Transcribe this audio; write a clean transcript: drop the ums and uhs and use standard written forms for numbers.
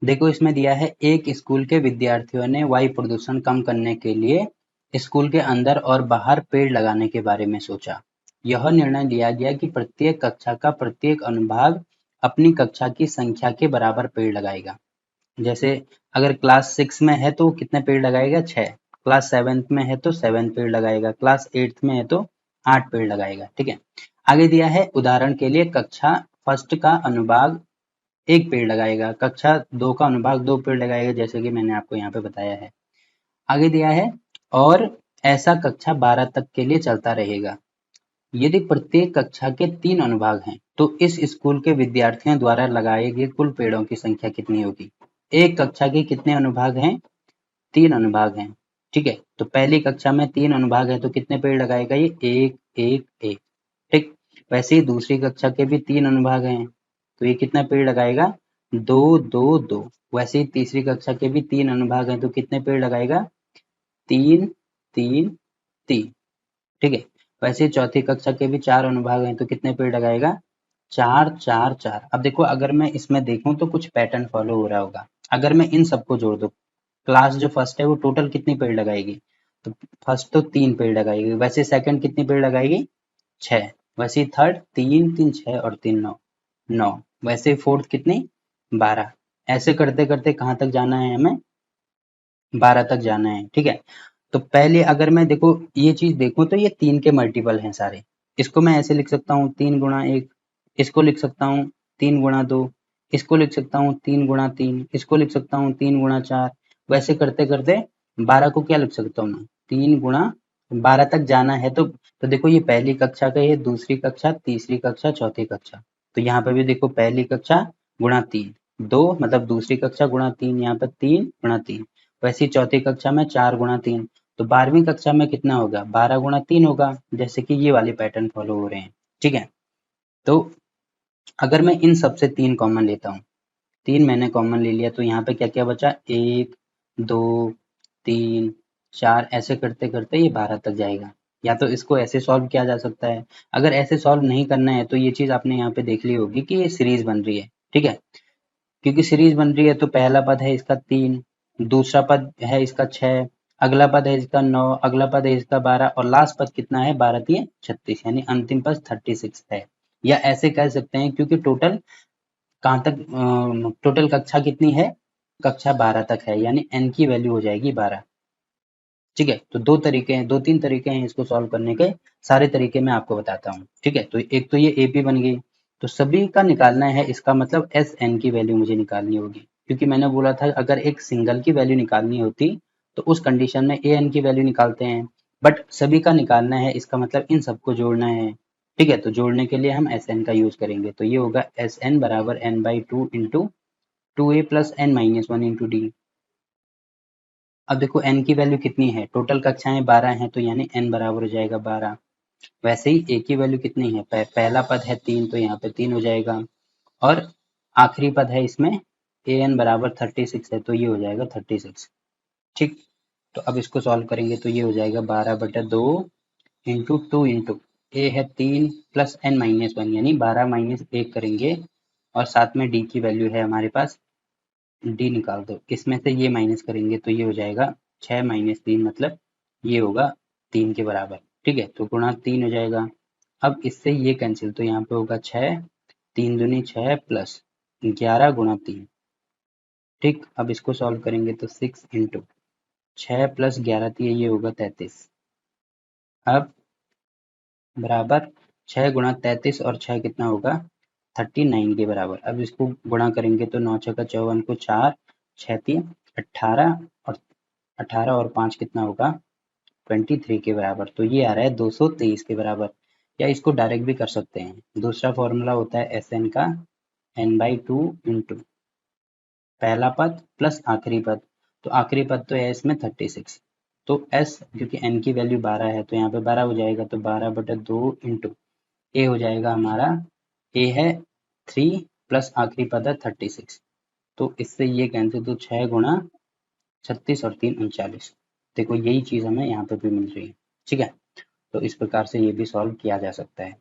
देखो इसमें दिया है एक स्कूल के विद्यार्थियों ने वायु प्रदूषण कम करने के लिए स्कूल के अंदर और बाहर पेड़ लगाने के बारे में सोचा। यह निर्णय लिया गया कि प्रत्येक कक्षा का प्रत्येक अनुभाग अपनी कक्षा की संख्या के बराबर पेड़ लगाएगा। जैसे अगर क्लास 6 में है तो कितने पेड़ लगाएगा? 6। क्लास 7 में है तो 7 पेड़ लगाएगा। क्लास 8 में है तो 8 पेड़ लगाएगा। ठीक है। आगे दिया है उदाहरण के लिए कक्षा फर्स्ट का अनुभाग 1 पेड़ लगाएगा, कक्षा 2 का अनुभाग 2 पेड़ लगाएगा, जैसे कि मैंने आपको यहाँ पे बताया है। आगे दिया है और ऐसा कक्षा 12 तक के लिए चलता रहेगा। यदि प्रत्येक कक्षा के 3 अनुभाग हैं तो इस स्कूल के विद्यार्थियों द्वारा लगाए गए कुल पेड़ों की संख्या कितनी होगी? एक कक्षा के कितने अनुभाग हैं? 3 अनुभाग हैं। ठीक है, तो पहली कक्षा में 3 अनुभाग है तो कितने पेड़ लगाएगा ये? 1 1 1। ठीक। वैसे ही दूसरी कक्षा के भी 3 अनुभाग हैं तो ये कितना पेड़ लगाएगा? 2 2 2। वैसे ही तीसरी कक्षा के भी 3 अनुभाग हैं तो कितने पेड़ लगाएगा? 3 3 3। ठीक है। वैसे ही चौथी कक्षा के भी 4 अनुभाग हैं तो कितने पेड़ लगाएगा? 4 4 4। अब देखो अगर मैं इसमें देखूं तो कुछ पैटर्न फॉलो हो रहा होगा। अगर मैं इन सबको जोड़ दूं, क्लास जो फर्स्ट है वो टोटल कितनी पेड़ लगाएगी? तो फर्स्ट तो 3 पेड़ लगाएगी। वैसे सेकंड कितनी पेड़ लगाएगी? 6। वैसे ही थर्ड 3 3 6 और 3 9 9। वैसे ही फोर्थ कितनी? 12। ऐसे करते करते कहाँ तक जाना है हमें? 12 तक जाना है। ठीक है। तो पहले अगर मैं देखो ये चीज देखूं तो ये 3 के मल्टीपल हैं सारे। इसको मैं ऐसे लिख सकता हूँ 3 गुणा 1। इसको लिख सकता हूँ 3 गुणा 2। इसको लिख सकता हूँ 3 गुणा 3। इसको लिख सकता हूँ 3 गुणा 4। वैसे करते करते 12 को क्या लिख सकता हूँ मैं? 3 गुणा 12 तक जाना है तो देखो ये पहली कक्षा का, ये दूसरी कक्षा, तीसरी कक्षा, चौथी कक्षा। तो यहाँ पे भी देखो पहली कक्षा गुणा 3, 2 मतलब दूसरी कक्षा गुणा 3, यहाँ पर 3 गुणा 3। वैसे ही चौथी कक्षा में 4 गुणा 3। तो 12वीं कक्षा में कितना होगा? 12 गुणा 3 होगा, जैसे कि ये वाले पैटर्न फॉलो हो रहे हैं। ठीक है। तो अगर मैं इन सब से 3 कॉमन लेता हूँ, 3 मैंने कॉमन ले लिया तो यहाँ पे क्या क्या बचा? 1 2 3 4। ऐसे करते करते ये 12 तक जाएगा। या तो इसको ऐसे सॉल्व किया जा सकता है। अगर ऐसे सॉल्व नहीं करना है तो ये चीज आपने यहाँ पे देख ली होगी कि ये सीरीज बन रही है। ठीक है। क्योंकि सीरीज बन रही है तो पहला पद है इसका 3, दूसरा पद है इसका 6, अगला पद है इसका 9, अगला पद है इसका 12 और लास्ट पद कितना है? 12 3 36, यानी अंतिम पद 36 है। या ऐसे कह सकते हैं क्योंकि टोटल कहाँ तक टोटल कक्षा कितनी है? कक्षा 12 तक है, यानी n की वैल्यू हो जाएगी 12। ठीक है। तो दो तरीके हैं, 2-3 तरीके हैं इसको सॉल्व करने के। सारे तरीके मैं आपको बताता हूँ। ठीक है। तो एक तो ये AP बन गई। तो सभी का निकालना है, इसका मतलब SN की वैल्यू मुझे निकालनी होगी। क्योंकि मैंने बोला था अगर एक सिंगल की वैल्यू निकालनी होती तो उस कंडीशन में AN की वैल्यू निकालते हैं। बट सभी का निकालना है, इसका मतलब इन सबको जोड़ना है। ठीक है। तो जोड़ने के लिए हम SN का यूज करेंगे। तो ये होगा SN बराबर n/2 into 2A plus n-1 into D। अब देखो n की वैल्यू कितनी है? टोटल कक्षाएं 12 हैं तो यानी n बराबर हो जाएगा 12। वैसे ही a की वैल्यू कितनी है? पहला पद है 3 तो यहाँ पे 3 हो जाएगा। और आखिरी पद है इसमें an बराबर 36 है तो ये हो जाएगा 36। ठीक। तो अब इसको सॉल्व करेंगे तो ये हो जाएगा 12/2 इंटू 2 इंटू a है 3 प्लस n-1 यानी 12 माइनस 1 करेंगे। और साथ में d की वैल्यू है हमारे पास, डी निकाल दो। इसमें से ये माइनस करेंगे तो ये हो जाएगा 6 माइनस 3 मतलब ये होगा 3 के बराबर। ठीक है। तो गुणा 3 हो जाएगा। अब इससे ये कैंसिल तो यहाँ पे होगा 6, 3 दूनी 6 प्लस 11 गुणा 3। ठीक। अब इसको सॉल्व करेंगे तो 6 इंटू 6 प्लस 11 थी ये होगा 33। अब बराबर 6 गुणा 33 और 6 कितना होगा? 39 के बराबर। अब इसको गुणा करेंगे तो 9 6 54 को 4 6 3 18 और 18 और 5 कितना होगा? 23 के बराबर। तो ये आ रहा है 223 के बराबर। या इसको डायरेक्ट भी कर सकते हैं। दूसरा फॉर्मूला होता है SN का n/2 इंटू पहला पद प्लस आखिरी पद। तो आखिरी पद तो है इसमें 36। तो S क्योंकि n की वैल्यू 12 है तो यहाँ पे 12 हो जाएगा तो 12/2 इंटू A हो जाएगा हमारा, A है 3 प्लस आखिरी पद है 36। तो इससे ये कैंसिल तो 6 गुणा 36 और 3 39। देखो यही चीज हमें यहाँ पे भी मिल रही है। ठीक है। तो इस प्रकार से ये भी सॉल्व किया जा सकता है।